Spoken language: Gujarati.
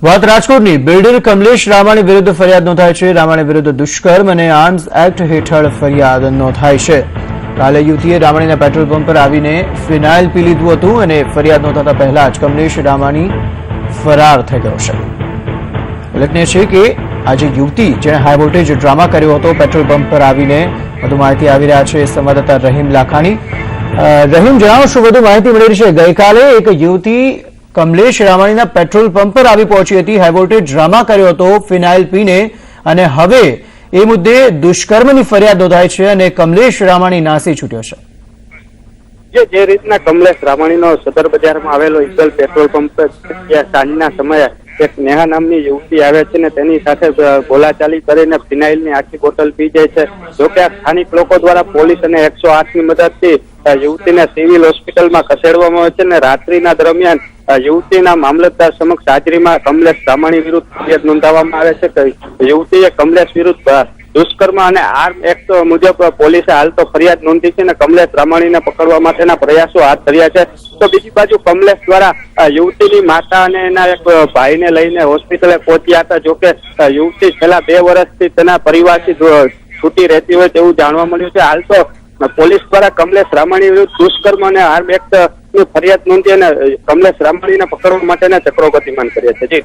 વાત રાજકોટની બિલ્ડર કમલેશ રામાણી વિરુદ્ધ ફરિયાદ નોંધાઈ છે। રામાણી વિરુદ્ધ દુષ્કર્મ અને આર્મ્સ એક્ટ હેઠળ ફરિયાદ નોંધાઈ છે। કાલે યુવતીએ રામાણીના પેટ્રોલ પંપ પર આવીને ફિનાઇલ પી લીધું હતું અને ફરિયાદ નોંધાતા પહેલા જ કમલેશ રામાણી ફરાર થઈ ગયો છે। ઉલ્લેખનીય છે કે આજે યુવતી જેણે હાઈ વોલ્ટેજ ડ્રામા કર્યો હતો પેટ્રોલ પંપ પર આવીને વધુ માહિતી આવી રહ્યા છે સંવાદદાતા રહીમ લાખાણી। રહીમ, જણાવો શું વધુ માહિતી મળી રહી છે? ગઈકાલે એક યુવતી કમલેશ રામાણીના પેટ્રોલ પંપ પર આવી પહોંચી હતી, હાઈ વોલ્ટેજ ડ્રામા કર્યો હતો ફિનાઇલ પીને, અને હવે એ મુદ્દે દુષ્કર્મની ફરિયાદ નોંધાઈ છે અને કમલેશ રામાણી નાસી છૂટ્યો છે। જે રીતના કમલેશ રામાણીનો સદર બજારમાં આવેલો ઈગલ પેટ્રોલ પંપ પર સાંજના સમયે એક નેહા નામની યુવતી આવે છે ને તેની સાથે બોલાચાલી કરીને ફિનાઇલની આખી બોટલ પી જાય છે। જોકે આ સ્થાનિક લોકો દ્વારા પોલીસ અને 108ની મદદથી યુવતીને સિવિલ હોસ્પિટલમાં ખસેડવામાં આવે છે અને રાત્રિના દરમિયાન યુવતીના મામલતદાર સમક્ષ હાજરીમાં કમલેશ રામાણી વિરુદ્ધ ફરિયાદ નોંધાવવામાં આવે છે કે યુવતીએ કમલેશ વિરુદ્ધ દુષ્કર્મ અને આર્મ એક્ટ મુજબ પોલીસે હાલ તો ફરિયાદ નોંધી છે અને કમલેશ રામાણીને પકડવા માટેના પ્રયાસો હાથ ધર્યા છે। તો બીજી બાજુ કમલેશ દ્વારા યુવતીની માતા અને એના એક ભાઈને લઈને હોસ્પિટલે પહોંચ્યા હતા। જોકે યુવતી છેલ્લા 2 વર્ષથી તેના પરિવારથી છૂટી રહેતી હોય તેવું જાણવા મળ્યું છે। હાલ તો પોલીસ દ્વારા કમલેશ રામાણી વિરુદ્ધ દુષ્કર્મ અને આર્મ એક્ટ ની ફરિયાદ નોંધી અને કમલેશ રામાણીને પકડવા માટેના ચક્રો ગતિમાન કર્યા છે। જી।